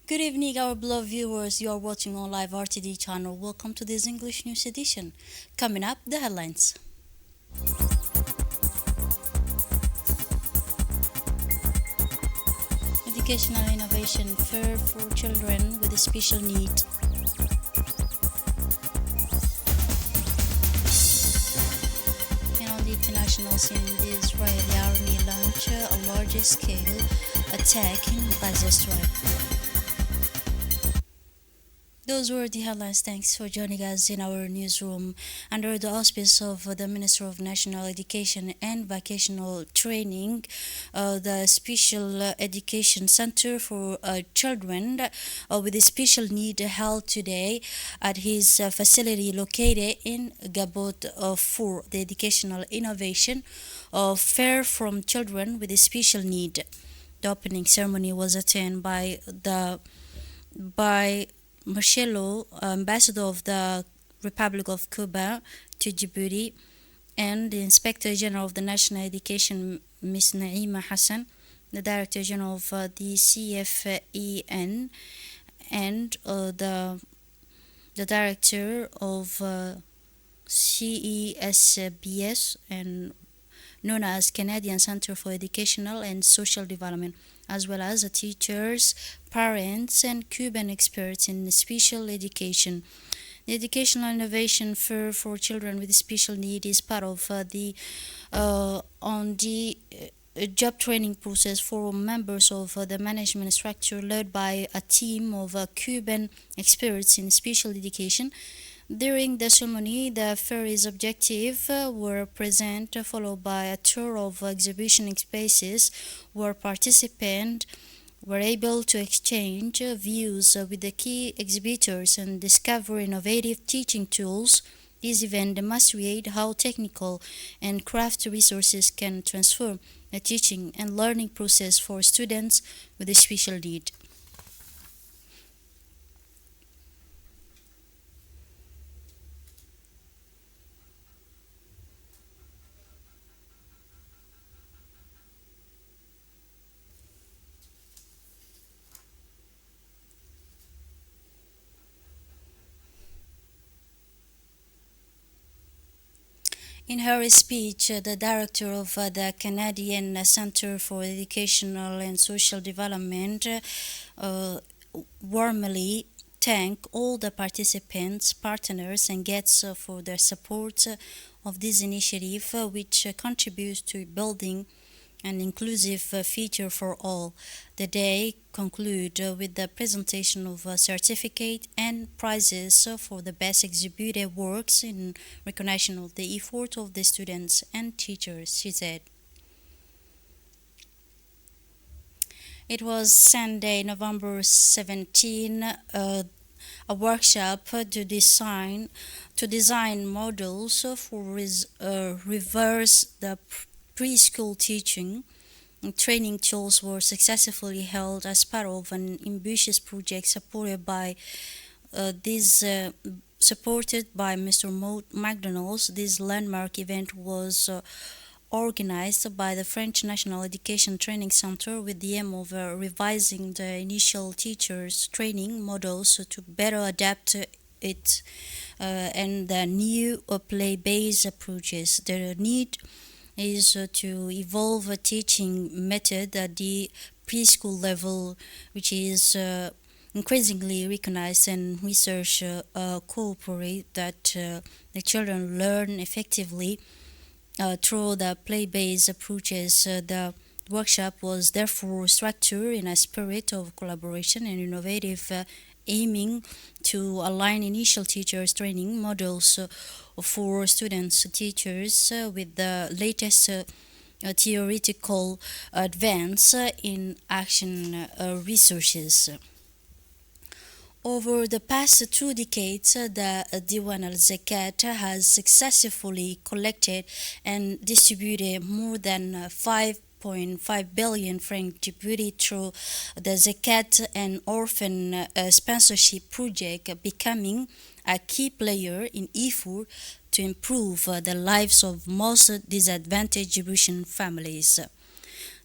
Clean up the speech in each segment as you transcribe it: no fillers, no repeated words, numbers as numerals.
Good evening, our beloved viewers. You are watching on live RTD channel. Welcome to this English news edition. Coming up, the headlines. Educational Innovation Fair for Children with a Special Need. And on the international scene, the Israeli army launched a larger scale attack in Gaza Strip. Those were the headlines. Thanks for joining us in our newsroom. Under the auspice of the Minister of National Education and Vocational Training, the Special Education Center for Children with a Special Need held today at his facility located in Gabot for the Educational Innovation Fair from Children with a Special Need. The opening ceremony was attended by Marcelo, ambassador of the Republic of Cuba to Djibouti, and the Inspector General of the National Education, Ms. Naima Hassan, the Director General of the CFEN, and the Director of CESBS, and known as Canadian Center for Educational and Social Development, as well as teachers, parents, and Cuban experts in special education. The Educational Innovation Fair for Children with Special Need is part of the job training process for members of the management structure led by a team of Cuban experts in special education. During the ceremony, the fair's objectives were presented, followed by a tour of exhibition spaces where participants were able to exchange views with the key exhibitors and discover innovative teaching tools. This event demonstrates how technical and craft resources can transform the teaching and learning process for students with a special need. In her speech, the director of the Canadian Center for Educational and Social Development warmly thanked all the participants, partners, and guests for their support of this initiative, which contributes to building an inclusive feature for all. The day conclude with the presentation of a certificate and prizes for the best exhibited works in recognition of the effort of the students and teachers, she said. It was Sunday, November 17, a workshop to design models for reverse the preschool teaching. Training tools were successfully held as part of an ambitious project supported by Mr. McDonald's. This landmark event was organized by the French National Education Training Center with the aim of revising the initial teachers' training models to better adapt it and the new play-based approaches. The need is to evolve a teaching method at the preschool level, which is increasingly recognized, and research cooperate that the children learn effectively through the play-based approaches. The workshop was therefore structured in a spirit of collaboration and innovative, aiming to align initial teachers' training models for students, teachers with the latest theoretical advance in action researches. Over the past 2 decades, the Diwan al-Zakat has successfully collected and distributed more than 5.5 billion franc Djibouti through the Zakat and Orphan Sponsorship Project, becoming a key player in effort to improve the lives of most disadvantaged Djiboutian families.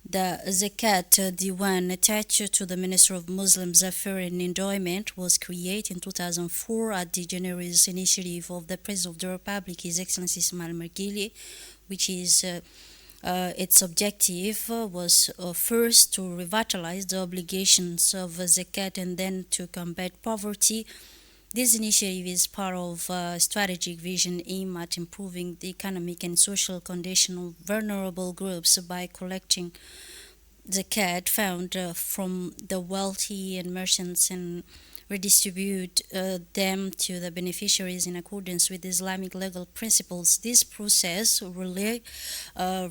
The Zakat Diwan attached to the Minister of Muslims Affairs and Endowment was created in 2004 at the generous initiative of the President of the Republic, His Excellency Ismail Margili, which is its objective was first to revitalize the obligations of zakat and then to combat poverty. This initiative is part of a strategic vision aimed at improving the economic and social condition of vulnerable groups by collecting zakat found from the wealthy and merchants and redistribute them to the beneficiaries in accordance with Islamic legal principles. This process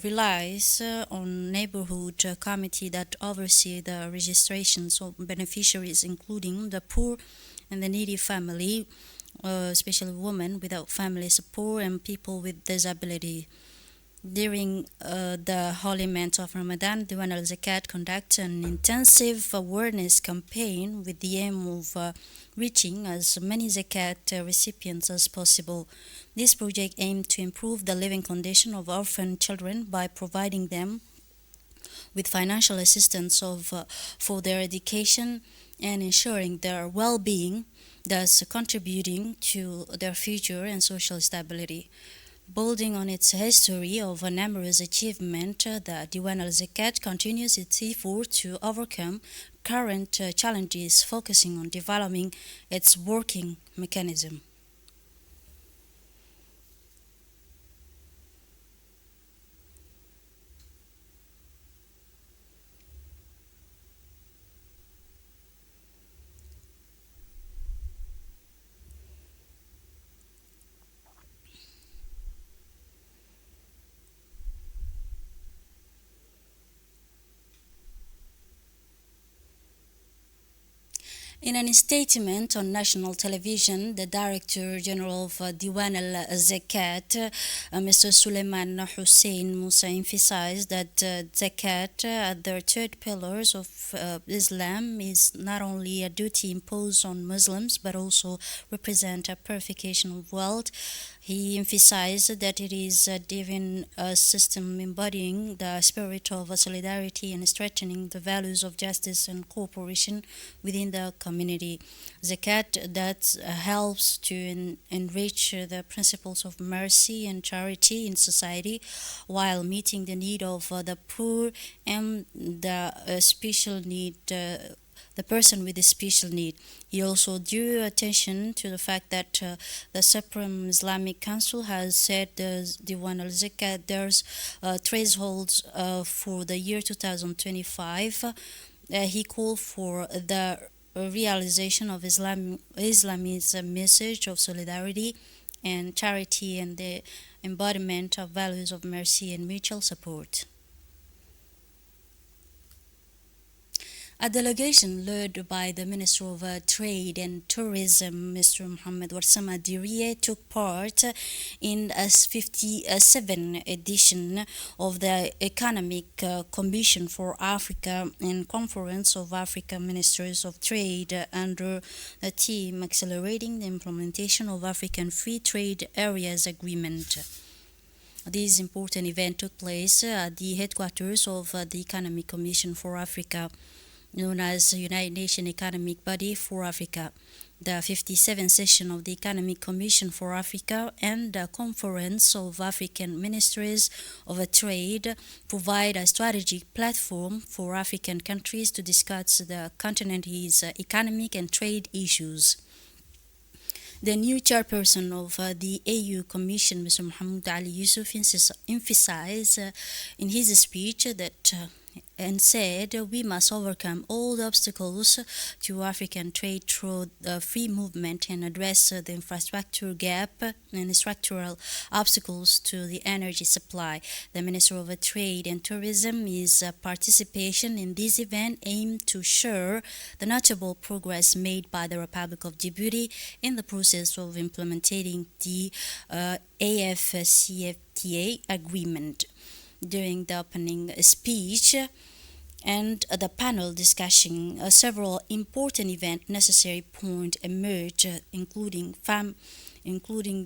relies on neighborhood committee that oversee the registrations of beneficiaries, including the poor and the needy family, especially women without family support and people with disability. During the holy month of Ramadan, Diwan al Zakat conducts an intensive awareness campaign with the aim of reaching as many zakat recipients as possible. This project aimed to improve the living condition of orphan children by providing them with financial assistance for their education and ensuring their well-being, thus contributing to their future and social stability. Building on its history of numerous achievements, the Diwan al Zakat continues its effort to overcome current challenges, focusing on developing its working mechanism. In a statement on national television, the Director General of Diwan al Zakat, Mr. Suleiman Hussein Musa, emphasized that Zakat, the third pillars of Islam, is not only a duty imposed on Muslims but also represent a purification of wealth. He emphasized that it is a divine system embodying the spirit of solidarity and strengthening the values of justice and cooperation within the community. Zakat that helps to enrich the principles of mercy and charity in society while meeting the need of the poor and the special need. The person with a special need. He also drew attention to the fact that the Supreme Islamic Council has set the Diwan al Zakat there's thresholds for the year 2025. He called for the realization of Islam's message of solidarity and charity and the embodiment of values of mercy and mutual support. A delegation led by the Minister of Trade and Tourism, Mr. Mohammed Warsama Dirie, took part in a 57th edition of the Economic Commission for Africa and Conference of African Ministers of Trade under the theme Accelerating the Implementation of African Free Trade Areas Agreement. This important event took place at the headquarters of the Economic Commission for Africa, known as United Nations Economic Body for Africa. The 57th session of the Economic Commission for Africa and the Conference of African Ministries of Trade provide a strategic platform for African countries to discuss the continent's economic and trade issues. The new chairperson of the AU Commission, Mr. Mohamed Ali Yusuf, emphasized in his speech that and said we must overcome all the obstacles to African trade through free movement and address the infrastructure gap and structural obstacles to the energy supply. The Minister of Trade and Tourism is participation in this event aimed to share the notable progress made by the Republic of Djibouti in the process of implementing the AFCFTA agreement. During the opening speech, and the panel discussing several important event necessary point emerge, including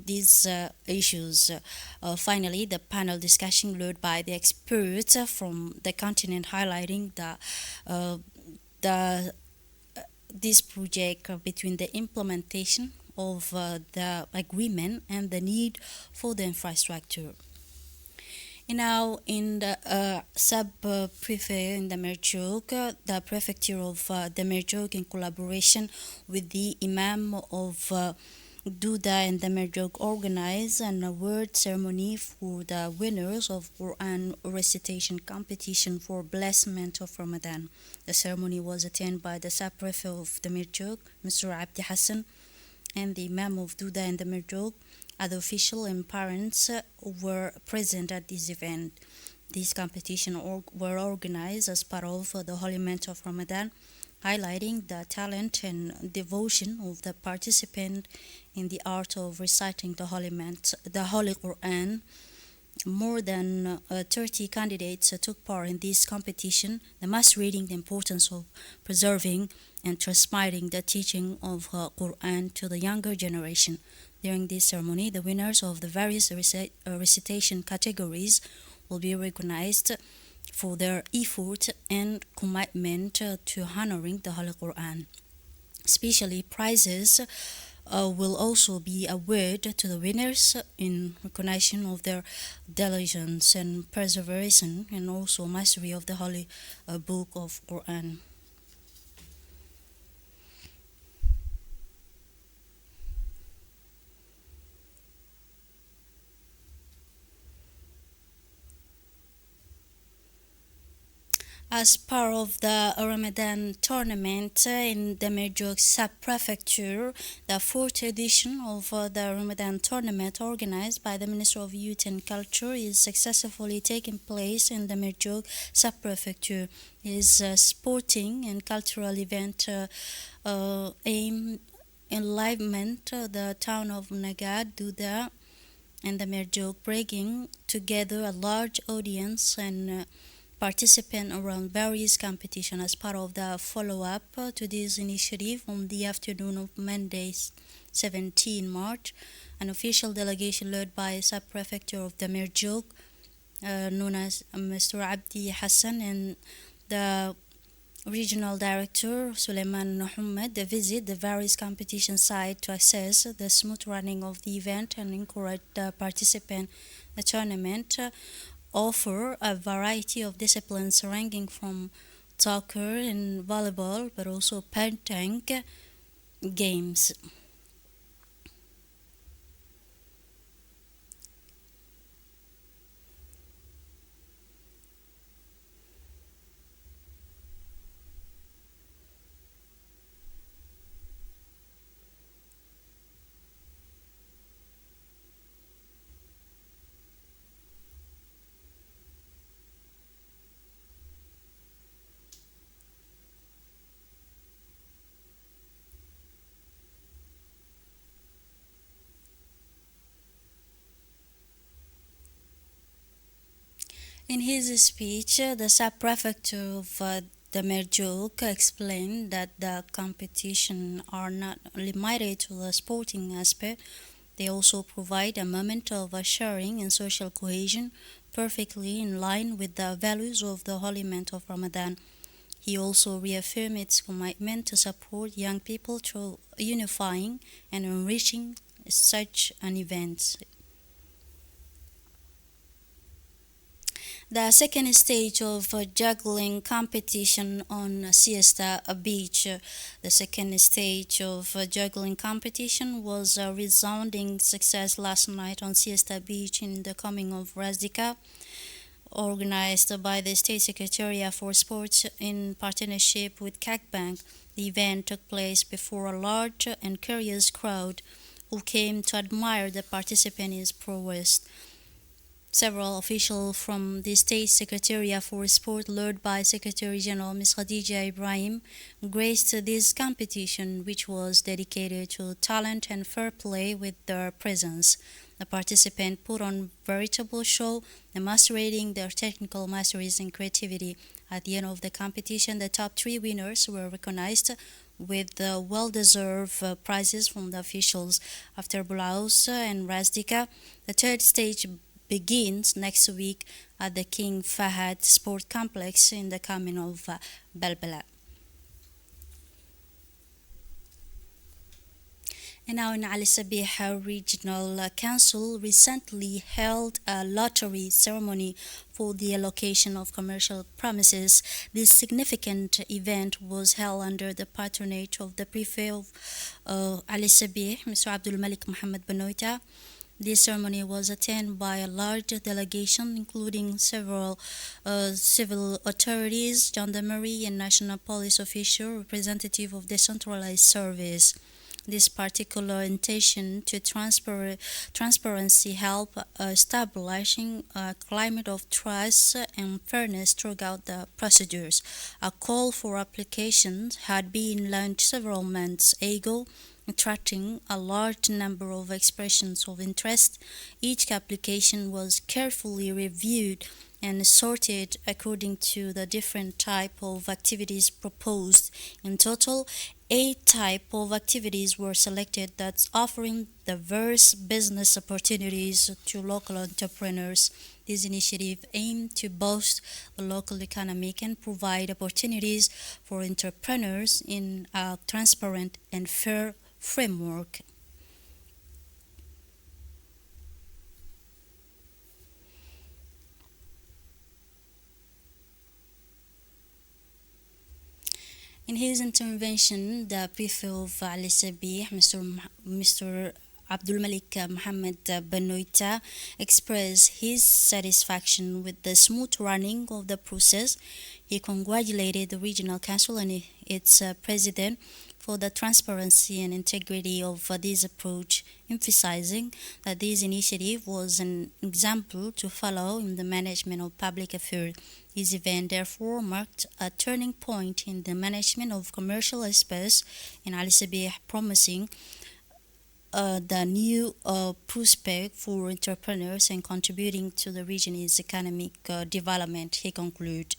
these issues. Finally, the panel discussion led by the experts from the continent highlighting the this project between the implementation of the agreement and the need for the infrastructure. And now, in the sub-prefect in the Merjouk, the prefecture of the Merjouk, in collaboration with the Imam of Duda and the Merjouk, organized an award ceremony for the winners of Quran recitation competition for blessment of Ramadan. The ceremony was attended by the sub-prefect of the Merjouk, Mr. Abdi Hassan, and the Imam of Duda and the Merjouk. Other officials and parents were present at this event. These competitions were organized as part of the Holy Month of Ramadan, highlighting the talent and devotion of the participant in the art of reciting the Holy Quran. More than 30 candidates took part in this competition, demonstrating the importance of preserving and transmitting the teaching of Quran to the younger generation. During this ceremony, the winners of the various recitation categories will be recognized for their effort and commitment to honoring the Holy Quran. Especially prizes will also be awarded to the winners in recognition of their diligence and perseverance and also mastery of the Holy Book of Quran. As part of the Ramadan tournament in the Merjouk sub-prefecture, the fourth edition of the Ramadan tournament organized by the Ministry of Youth and Culture is successfully taking place in the Merjouk sub-prefecture. It is a sporting and cultural event aimed enlivenment the town of Nagad, Duda, and the Merjouk, bringing together a large audience and participant around various competitions as part of the follow-up to this initiative. On the afternoon of Monday, 17 March, an official delegation led by sub-prefecture of the Merjouk, known as Mr. Abdi Hassan, and the regional director Suleiman Muhammad visit the various competition sites to assess the smooth running of the event and encourage the participant. The tournament offer a variety of disciplines ranging from soccer and volleyball, but also pentank games. In his speech, the sub-prefect of the Merjouk explained that the competition are not limited to the sporting aspect. They also provide a moment of sharing and social cohesion, perfectly in line with the values of the holy month of Ramadan. He also reaffirmed its commitment to support young people through unifying and enriching such an event. The second stage of juggling competition on Siesta Beach. The second stage of juggling competition was a resounding success last night on Siesta Beach in the coming of Razdika, organized by the State Secretariat for Sports in partnership with CACBank. The event took place before a large and curious crowd who came to admire the participants' prowess. Several officials from the State Secretariat for Sport, led by Secretary General Ms. Khadija Ibrahim, graced this competition, which was dedicated to talent and fair play with their presence. The participants put on veritable show, demonstrating their technical masteries and creativity. At the end of the competition, the top three winners were recognized with well-deserved prizes from the officials. After Bulaus and Razdika, the third stage begins next week at the King Fahad Sport Complex in the commune of Balbala. And now in Ali Sabih Regional Council recently held a lottery ceremony for the allocation of commercial premises. This significant event was held under the patronage of the Prefect of Ali Sabih, Mr. Abdul Malik Mohammed Benoita. This ceremony was attended by a large delegation, including several civil authorities, gendarmerie, and national police officials, representative of decentralized service. This particular intention to transparency help establishing a climate of trust and fairness throughout the procedures. A call for applications had been launched several months ago, attracting a large number of expressions of interest. Each application was carefully reviewed and sorted according to the different type of activities proposed. In total, 8 type of activities were selected that's offering diverse business opportunities to local entrepreneurs. This initiative aimed to boost the local economy and provide opportunities for entrepreneurs in a transparent and fair framework. In his intervention, the Prefect of Ali Sabih, Mr. Abdul Malik Mohammed Benoita, expressed his satisfaction with the smooth running of the process. He congratulated the Regional Council and its president for the transparency and integrity of this approach, emphasizing that this initiative was an example to follow in the management of public affairs. This event therefore marked a turning point in the management of commercial space in Ali Sabih, promising the new prospect for entrepreneurs and contributing to the region's economic development, he concluded.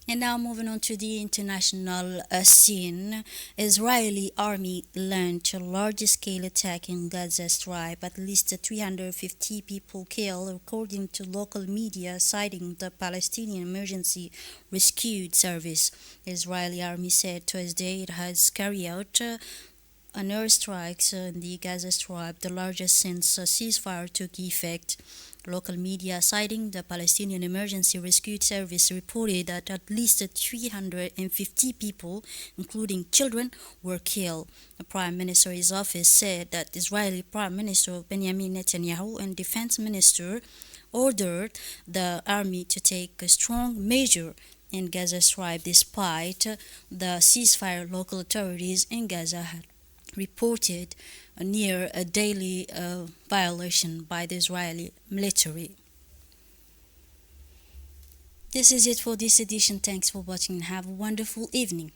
And now moving on to the international scene, Israeli army launched a large-scale attack in Gaza Strip. At least 350 people killed, according to local media, citing the Palestinian Emergency Rescue Service. The Israeli army said Tuesday it has carried out an airstrike in the Gaza Strip, the largest since a ceasefire took effect. Local media citing the Palestinian Emergency Rescue Service reported that at least 350 people, including children, were killed. The Prime Minister's office said that Israeli Prime Minister Benjamin Netanyahu and Defense Minister ordered the army to take a strong measure in Gaza Strip despite the ceasefire. Local authorities in Gaza had reported a near a daily violation by the Israeli military. This is it for this edition. Thanks for watching and have a wonderful evening.